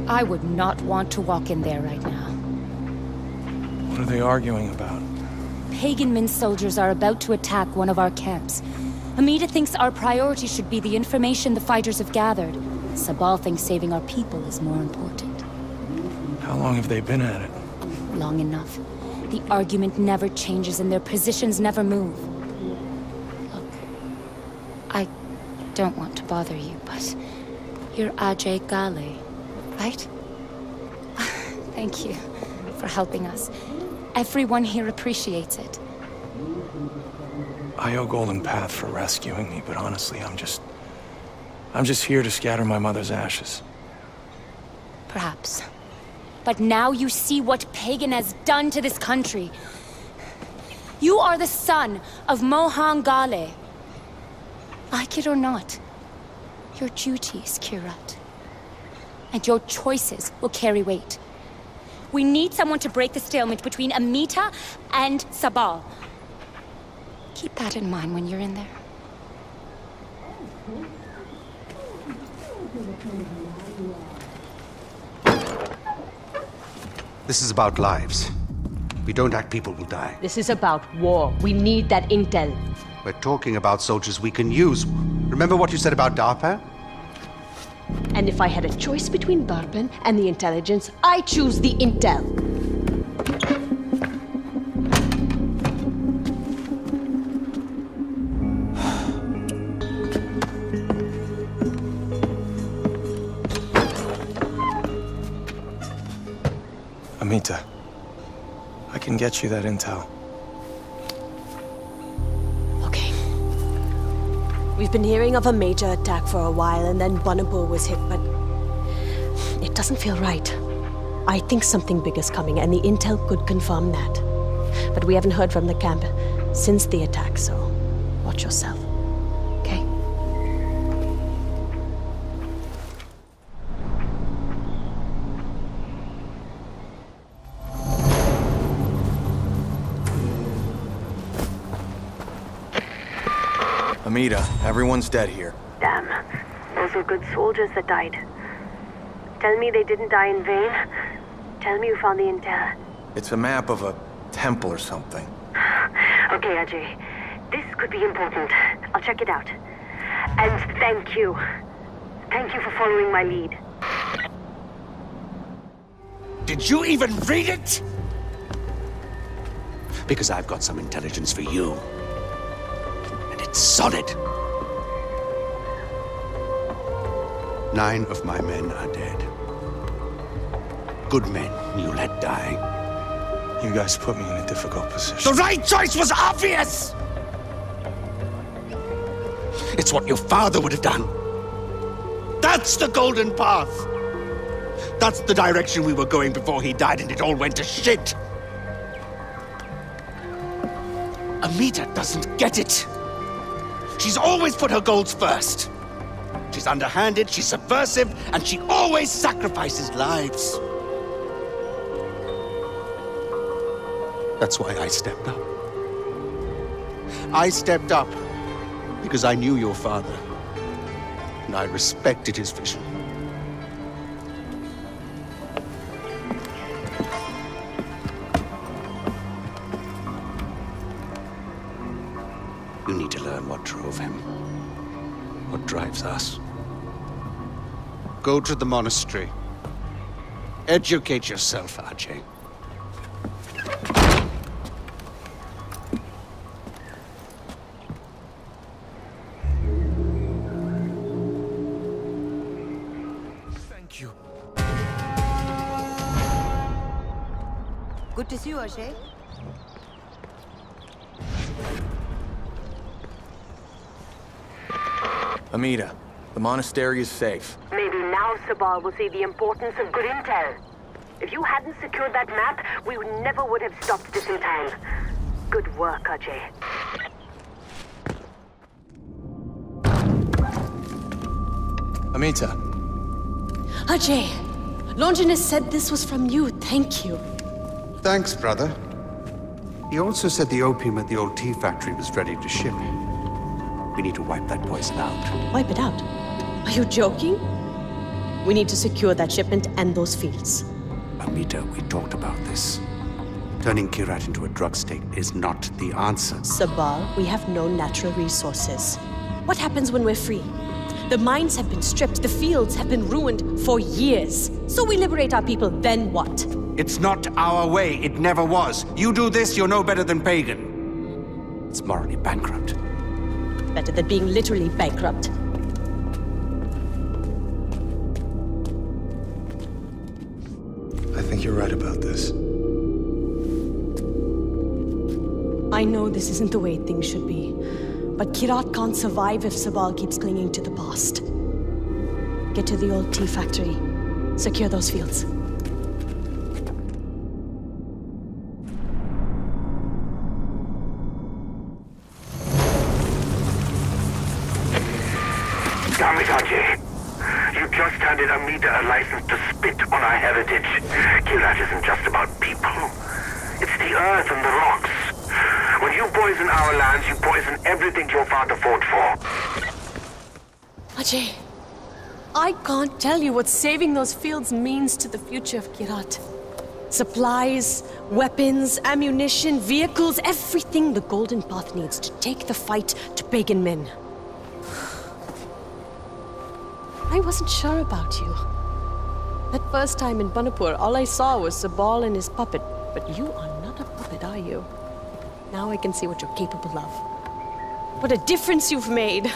I would not want to walk in there right now. What are they arguing about? Pagan Min soldiers are about to attack one of our camps. Amita thinks our priority should be the information the fighters have gathered. Sabal thinks saving our people is more important. How long have they been at it? Long enough. The argument never changes and their positions never move. Look, I don't want to bother you, but you're Ajay Gale, right? Thank you for helping us. Everyone here appreciates it. I owe Golden Path for rescuing me, but honestly, I'm just here to scatter my mother's ashes. Perhaps. But now you see what Pagan has done to this country. You are the son of Mohan Gale. Like it or not, your duties, Kirat. And your choices will carry weight. We need someone to break the stalemate between Amita and Sabal. Keep that in mind when you're in there. This is about lives. If we don't act, people will die. This is about war. We need that intel. We're talking about soldiers we can use. Remember what you said about DARPA? And if I had a choice between Darpan and the intelligence, I choose the intel. Amita, I can get you that intel. Okay. We've been hearing of a major attack for a while, and then Banapur was hit, but it doesn't feel right. I think something big is coming, and the intel could confirm that. But we haven't heard from the camp since the attack, so watch yourself. Okay? Amita, everyone's dead here. Damn. Those were good soldiers that died. Tell me they didn't die in vain. Tell me you found the intel. It's a map of a temple or something. Okay, Ajay. This could be important. I'll check it out. And thank you. Thank you for following my lead. Did you even read it? Because I've got some intelligence for you. And it's solid. 9 of my men are dead. Good men you let die. You guys put me in a difficult position. The right choice was obvious! It's what your father would have done. That's the golden path. That's the direction we were going before he died and it all went to shit. Amita doesn't get it. She's always put her goals first. She's underhanded, she's subversive, and she always sacrifices lives. That's why I stepped up. I stepped up because I knew your father, and I respected his vision. You need to learn what drove him, what drives us. Go to the monastery. Educate yourself, Ajay. Thank you. Good to see you, Ajay. Amita, the monastery is safe. Maybe now Sabal will see the importance of good intel. If you hadn't secured that map, we never would have stopped this in time. Good work, Ajay. Amita. Ajay, Longinus said this was from you. Thank you. Thanks, brother. He also said the opium at the old tea factory was ready to ship. We need to wipe that poison out. Wipe it out? Are you joking? We need to secure that shipment and those fields. Amita, we talked about this. Turning Kirat into a drug state is not the answer. Sabal, we have no natural resources. What happens when we're free? The mines have been stripped, the fields have been ruined for years. So we liberate our people, then what? It's not our way. It never was. You do this, you're no better than Pagan. It's morally bankrupt. Better than being literally bankrupt. I think you're right about this. I know this isn't the way things should be, but Kirat can't survive if Sabal keeps clinging to the past. Get to the old tea factory. Secure those fields. Damn it, Ajay. You just handed Amita a license to spit on our heritage. Kirat isn't just about people. It's the earth and the rocks. When you poison our lands, you poison everything your father fought for. Ajay, I can't tell you what saving those fields means to the future of Kirat. Supplies, weapons, ammunition, vehicles, everything the Golden Path needs to take the fight to Pagan men. I wasn't sure about you. That first time in Banapur, all I saw was Sabal and his puppet. But you are not a puppet, are you? Now I can see what you're capable of. What a difference you've made!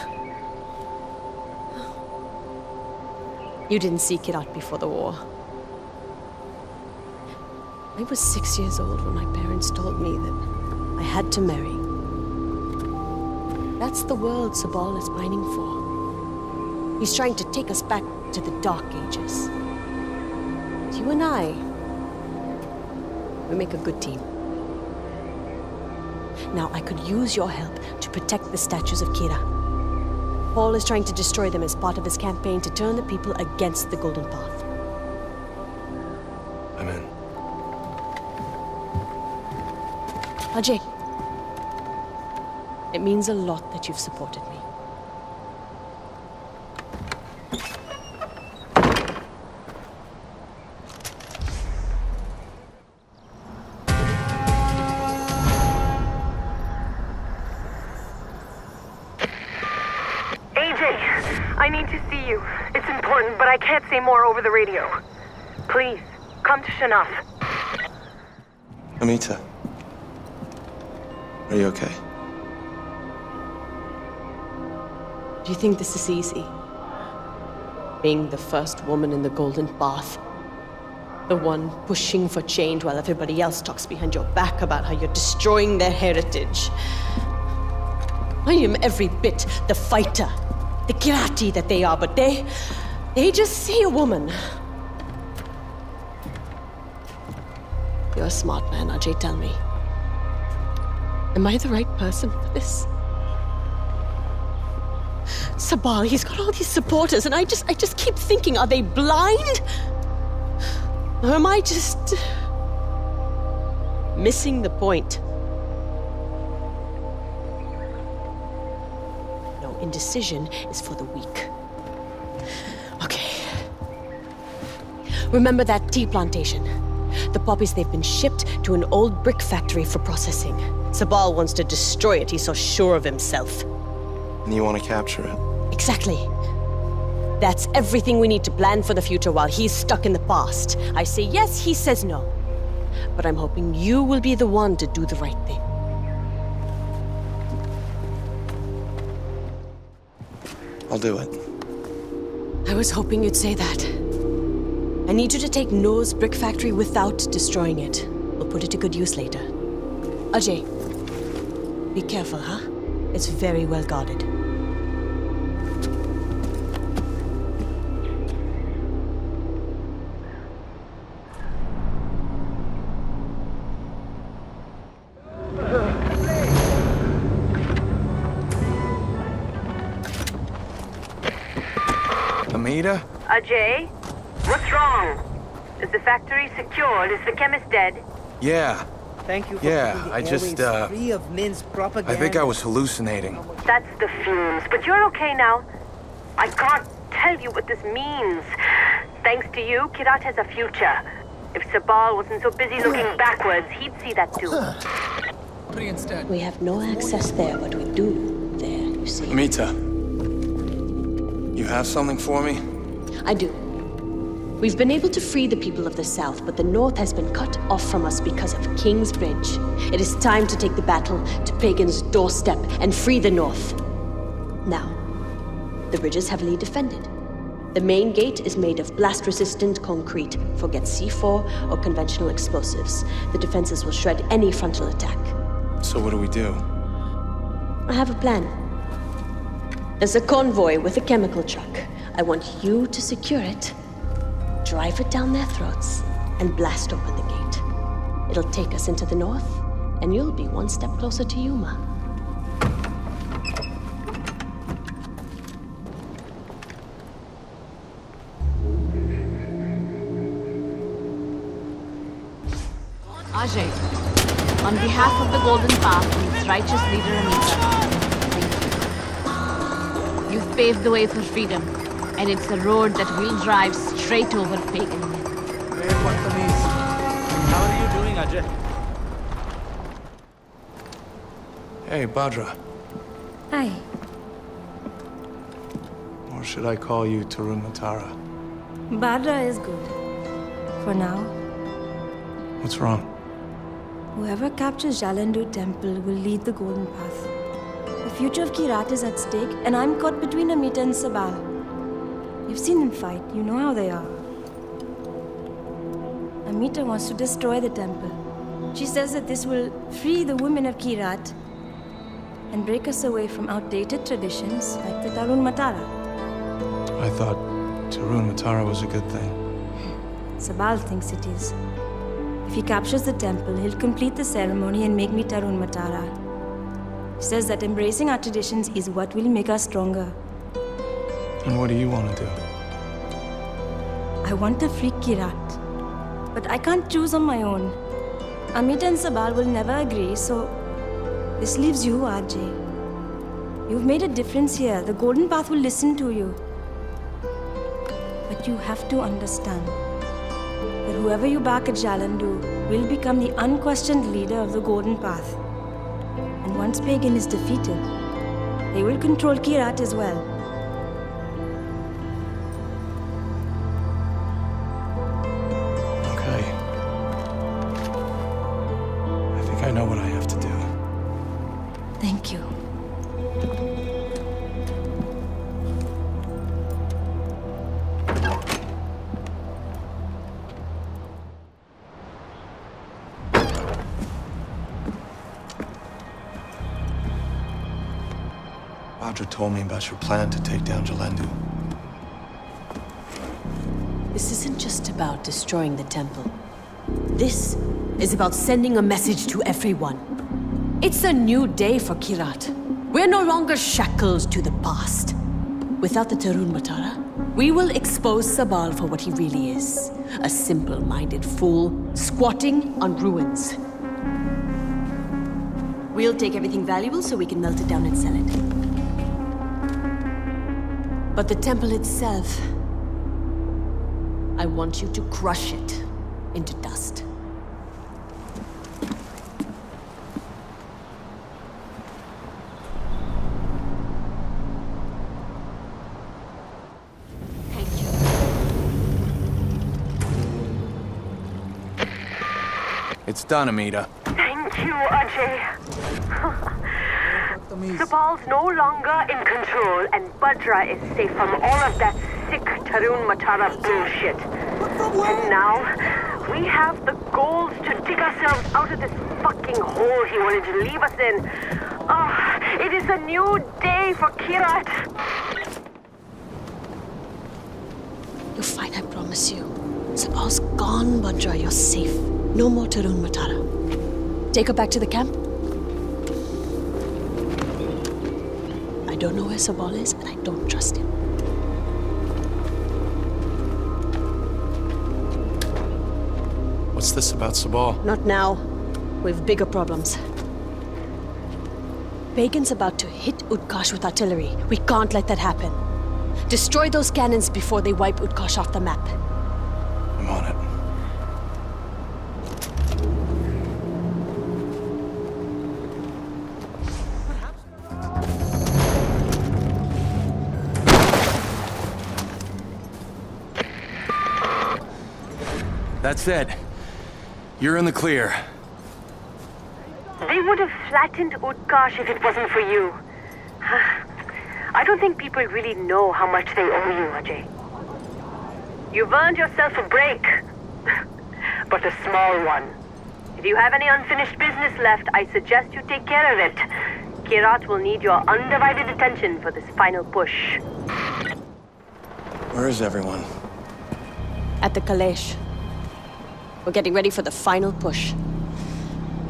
You didn't see Kirat before the war. I was 6 years old when my parents told me that I had to marry. That's the world Sabal is pining for. He's trying to take us back to the Dark Ages. You and I, we make a good team. Now, I could use your help to protect the statues of Kira. Paul is trying to destroy them as part of his campaign to turn the people against the Golden Path. I'm in. Ajay, it means a lot that you've supported me. I need to see you. It's important, but I can't say more over the radio. Please, come to Shanaf. Amita. Are you okay? Do you think this is easy? Being the first woman in the Golden Path. The one pushing for change while everybody else talks behind your back about how you're destroying their heritage. I am every bit the fighter, the Kirati that they are, but they just see a woman. You're a smart man, Ajay, tell me. Am I the right person for this? Sabal, he's got all these supporters, and I just keep thinking, are they blind? Or am I just missing the point? No, indecision is for the weak. Okay. Remember that tea plantation? The poppies, they've been shipped to an old brick factory for processing. Sabal wants to destroy it, he's so sure of himself. And you want to capture it? Exactly. That's everything we need to plan for the future while he's stuck in the past. I say yes, he says no. But I'm hoping you will be the one to do the right thing. I'll do it. I was hoping you'd say that. I need you to take Noah's brick factory without destroying it. We'll put it to good use later. Ajay, be careful, huh? It's very well guarded. Amita? Ajay, what's wrong? Is the factory secured? Is the chemist dead? Yeah. Thank you for Yeah, keeping the I just, airwaves free of Min's propaganda. I think I was hallucinating. That's the fumes, but you're okay now. I can't tell you what this means. Thanks to you, Kirat has a future. If Sabal wasn't so busy looking backwards, he'd see that too. We have no access there, but we do there, you see. Amita, you have something for me? I do. We've been able to free the people of the South, but the North has been cut off from us because of King's Bridge. It is time to take the battle to Pagan's doorstep and free the North. Now, the bridge is heavily defended. The main gate is made of blast-resistant concrete. Forget C4 or conventional explosives. The defenses will shred any frontal attack. So what do we do? I have a plan. There's a convoy with a chemical truck. I want you to secure it, drive it down their throats, and blast open the gate. It'll take us into the North, and you'll be one step closer to Yuma. Ajay, on behalf of the Golden Path and its righteous leader Amita, thank you. You've paved the way for freedom, and it's a road that we'll drive straight over Pagan. How are you doing, Ajay? Hey, Badra. Hi. Or should I call you Tarun Matara? Badra is good. For now. What's wrong? Whoever captures Jalandu Temple will lead the Golden Path. The future of Kirat is at stake, and I'm caught between Amita and Sabal. You've seen them fight, you know how they are. Amita wants to destroy the temple. She says that this will free the women of Kirat and break us away from outdated traditions like the Tarun Matara. I thought Tarun Matara was a good thing. Sabal thinks it is. If he captures the temple, he'll complete the ceremony and make me Tarun Matara. He says that embracing our traditions is what will make us stronger. And what do you want to do? I want to free Kirat, but I can't choose on my own. Amita and Sabal will never agree, so this leaves you, Ajay. You've made a difference here. The Golden Path will listen to you. But you have to understand that whoever you back at Jalandu will become the unquestioned leader of the Golden Path. And once Pagan is defeated, they will control Kirat as well. Okay. I think I know what I have to do. Thank you. Badra told me about your plan to take down Jalandu. This isn't just about destroying the temple. This is about sending a message to everyone. It's a new day for Kirat. We're no longer shackled to the past. Without the Tarun Matara, we will expose Sabal for what he really is. A simple-minded fool, squatting on ruins. We'll take everything valuable so we can melt it down and sell it. But the temple itself, I want you to crush it into dust. Thank you. It's done, Amita. Thank you, Ajay. Sabal's no longer in control, and Badra is safe from all of that sick Tarun Matara bullshit. And now, we have the gold to dig ourselves out of this fucking hole he wanted to leave us in. Oh, it is a new day for Kirat. You're fine, I promise you. Sabal's gone, Badra. You're safe. No more Tarun Matara. Take her back to the camp. I don't know where Sabal is, and I don't trust him. What's this about Sabal? Not now. We've bigger problems. Pagan's about to hit Utkarsh with artillery. We can't let that happen. Destroy those cannons before they wipe Utkarsh off the map. That's it. You're in the clear. They would have flattened Utkarsh if it wasn't for you. I don't think people really know how much they owe you, Ajay. You've earned yourself a break. But a small one. If you have any unfinished business left, I suggest you take care of it. Kirat will need your undivided attention for this final push. Where is everyone? At the Kalesh. We're getting ready for the final push.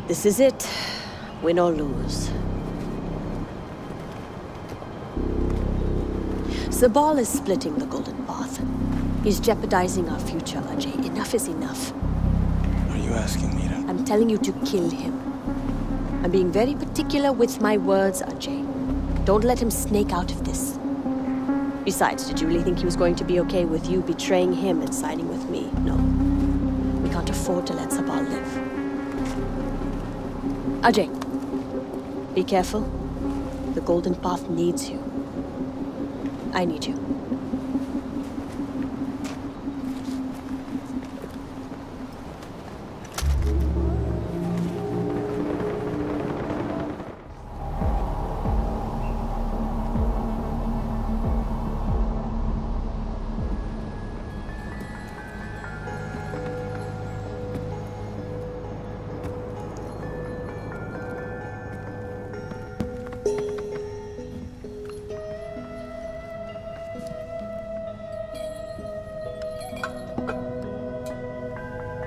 This is it. Win or lose. Sabal is splitting the Golden Path. He's jeopardizing our future, Ajay. Enough is enough. Are you asking me to? I'm telling you to kill him. I'm being very particular with my words, Ajay. Don't let him snake out of this. Besides, did you really think he was going to be okay with you betraying him and siding with me? No. We can't afford to let Sabal live. Ajay, be careful. The Golden Path needs you. I need you.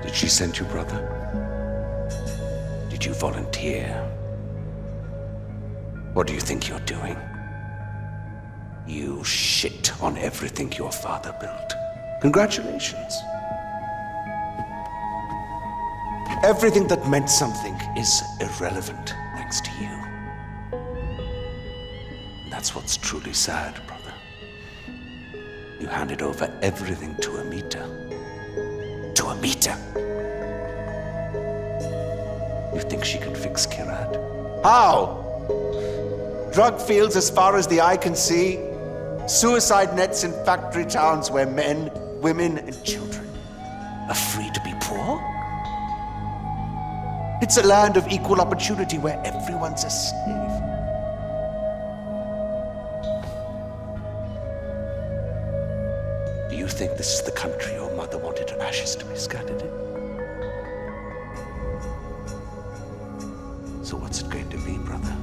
Did she send you, brother? Did you volunteer? What do you think you're doing? You shit on everything your father built. Congratulations. Everything that meant something is irrelevant thanks to you. That's what's truly sad, brother. You handed over everything to Amita. To Amita. You think she can fix Kirat? How? Drug fields as far as the eye can see. Suicide nets in factory towns where men, women, and children are free to be poor. It's a land of equal opportunity where everyone's a slave. Do you think this is the country your mother wanted her ashes to be scattered in? So what's it going to be, brother?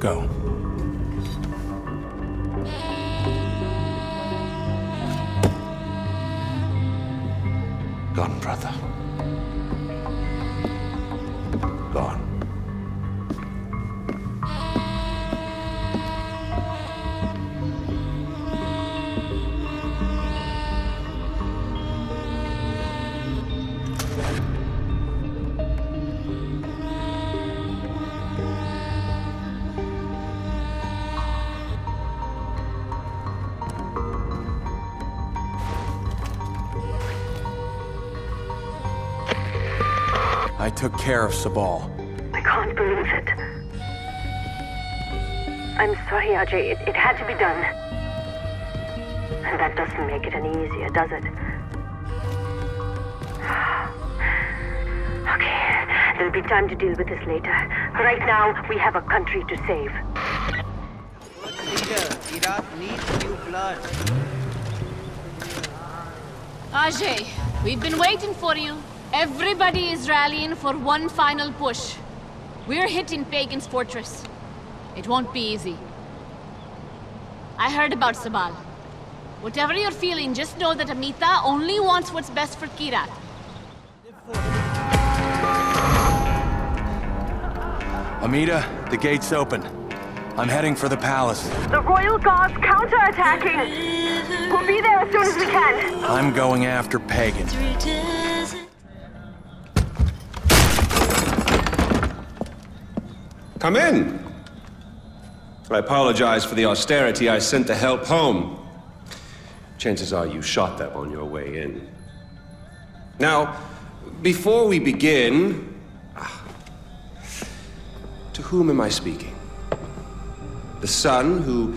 Go. Gone, brother. Gone. I took care of Sabal. I can't believe it. I'm sorry, Ajay. It had to be done. And that doesn't make it any easier, does it? Okay, there'll be time to deal with this later. Right now, we have a country to save. Leader, Iraq needs new blood. Ajay, we've been waiting for you. Everybody is rallying for one final push. We're hitting Pagan's fortress. It won't be easy. I heard about Sabal. Whatever you're feeling, just know that Amita only wants what's best for Kirat. Amita, the gate's open. I'm heading for the palace. The Royal Guard's counterattacking! We'll be there as soon as we can. I'm going after Pagan. Come in. I apologize for the austerity. I sent the help home. Chances are you shot them on your way in. Now, before we begin, To whom am I speaking? The son who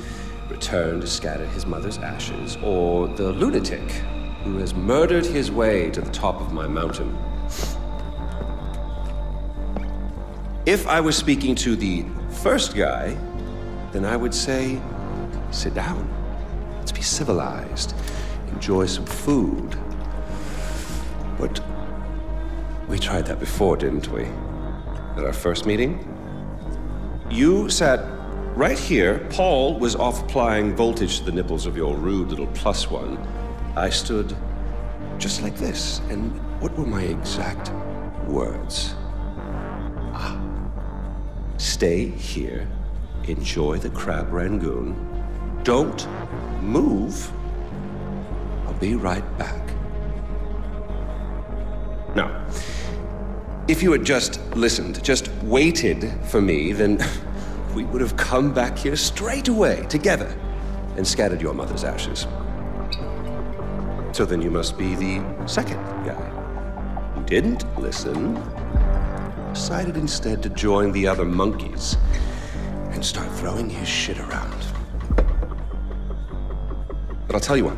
returned to scatter his mother's ashes, or the lunatic who has murdered his way to the top of my mountain? If I was speaking to the first guy, then I would say, sit down. Let's be civilized. Enjoy some food. But we tried that before, didn't we? At our first meeting? You sat right here. Paul was off applying voltage to the nipples of your rude little +1. I stood just like this. And what were my exact words? Stay here, enjoy the crab rangoon, don't move, I'll be right back. Now, if you had just listened, just waited for me, then we would have come back here straight away, together, and scattered your mother's ashes. So then you must be the second guy. You didn't listen. Decided instead to join the other monkeys and start throwing his shit around. But I'll tell you what.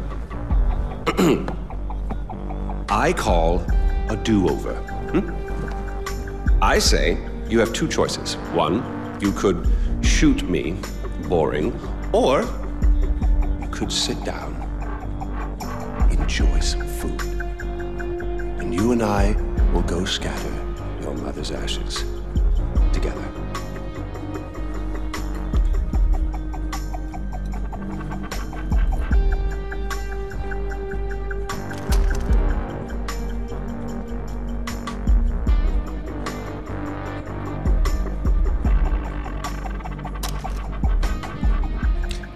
I call a do-over. I say you have two choices. One, you could shoot me, boring, or you could sit down, enjoy some food, and you and I will go scatter your mother's ashes together.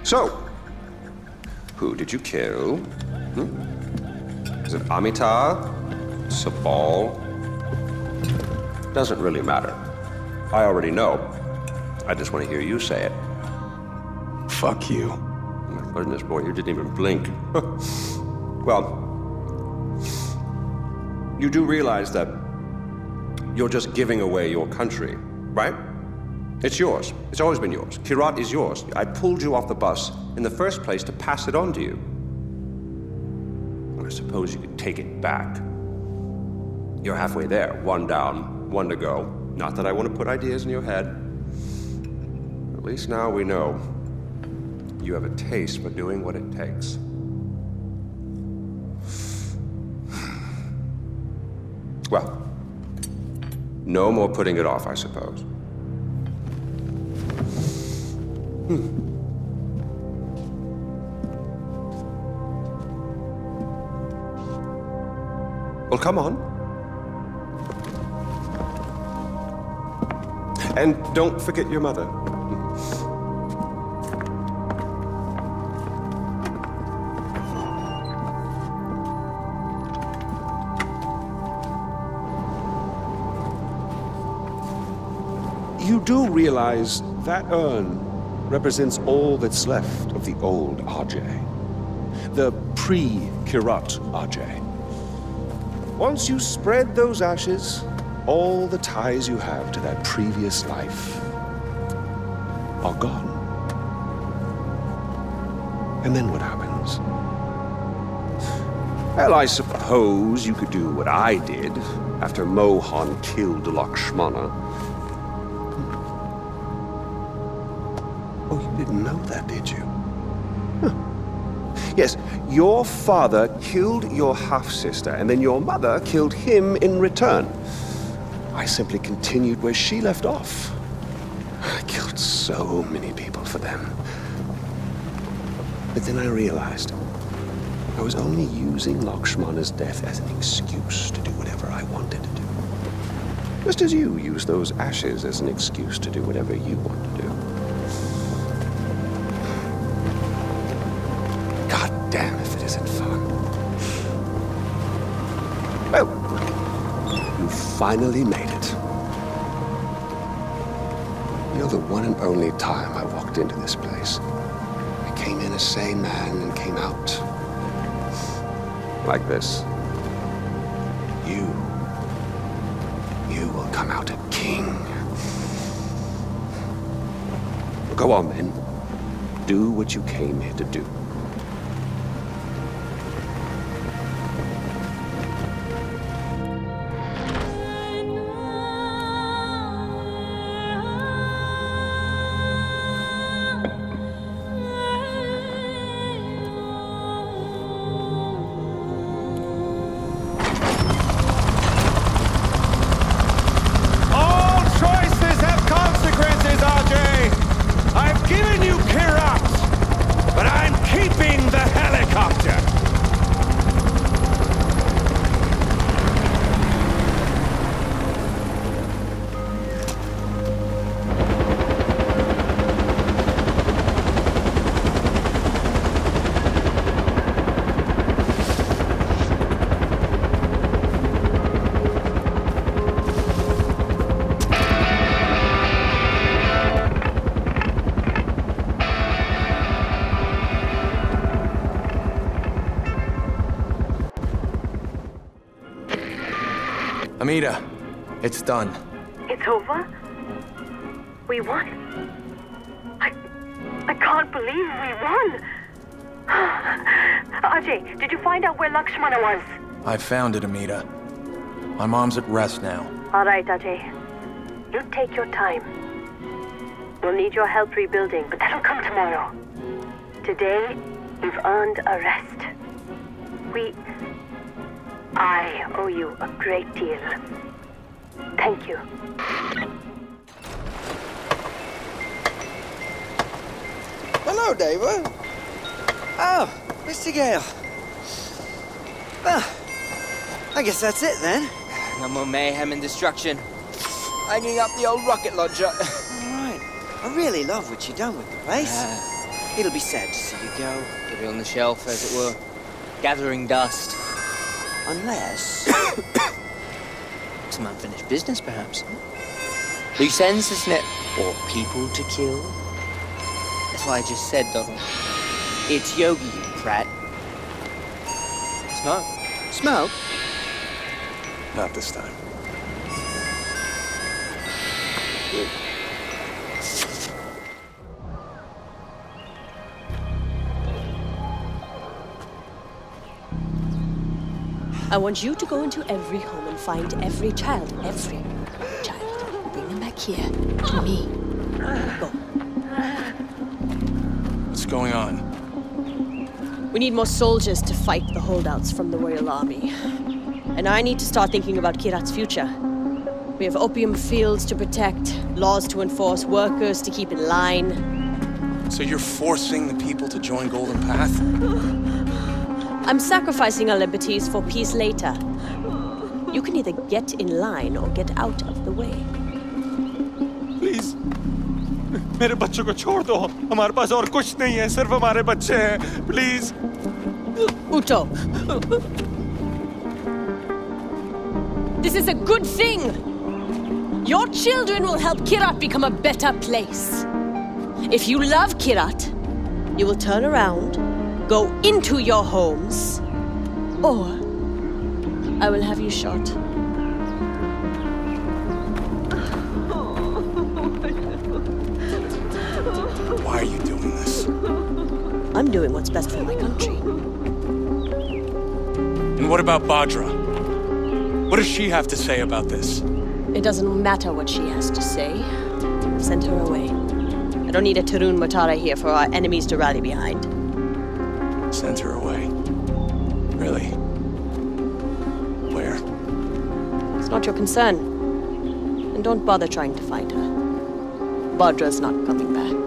So, who did you kill? Is it Amita? Sabal? Doesn't really matter. I already know. I just want to hear you say it. Fuck you. Oh my goodness, boy, you didn't even blink. Well, you do realize that you're just giving away your country, right? It's yours. It's always been yours. Kyrat is yours. I pulled you off the bus in the first place to pass it on to you. I suppose you could take it back. You're halfway there. One down, one to go. Not that I want to put ideas in your head. At least now we know you have a taste for doing what it takes. Well, no more putting it off, I suppose. Well, come on. And don't forget your mother. You do realize that urn represents all that's left of the old Ajay. The pre-Kyrat Ajay. Once you spread those ashes, all the ties you have to that previous life are gone. And then what happens? Well, I suppose you could do what I did after Mohan killed Lakshmana. Oh, you didn't know that, did you? Huh. Yes, your father killed your half-sister, and then your mother killed him in return. I simply continued where she left off. I killed so many people for them. But then I realized I was only using Lakshmana's death as an excuse to do whatever I wanted to do. Just as you use those ashes as an excuse to do whatever you want to do. God damn if it isn't fun. Well, you finally made it. You know, the one and only time I walked into this place, I came in a sane man and came out like this. You will come out a king. Go on then. Do what you came here to do. Amita, it's done. It's over? We won? I can't believe we won! Ajay, did you find out where Lakshmana was? I found it, Amita. My mom's at rest now. All right, Ajay. You take your time. We'll need your help rebuilding, but that'll come tomorrow. Today, you've earned a rest. I owe you a great deal. Thank you. Hello, David. Oh, Mr. Gale. Well, I guess that's it then. No more mayhem and destruction. Hanging up the old rocket launcher. All right. I really love what you've done with the place. It'll be sad to see you go. Put it on the shelf, as it were. Gathering dust. Unless... Some unfinished business, perhaps. Loose ends, isn't it? Or people to kill? That's what I just said, Donald. It's Yogi, you prat. Smoke? Smoke? Not this time. I want you to go into every home and find every child. Bring them back here to me. Go. What's going on? We need more soldiers to fight the holdouts from the Royal Army. And I need to start thinking about Kirat's future. We have opium fields to protect, laws to enforce, workers to keep in line. So you're forcing the people to join Golden Path? I'm sacrificing our liberties for peace later. You can either get in line or get out of the way. Please, मेरे बच्चों को छोड़ दो. हमारे पास और कुछ नहीं है, सिर्फ हमारे बच्चे हैं. Please. Uto. This is a good thing. Your children will help Kirat become a better place. If you love Kirat, you will turn around, go into your homes, or I will have you shot. Why are you doing this? I'm doing what's best for my country. And what about Bhadra? What does she have to say about this? It doesn't matter what she has to say. Send her away. I don't need a Tarun Matara here for our enemies to rally behind. Send her away. Really? Where? It's not your concern. And don't bother trying to find her. Bhadra's not coming back.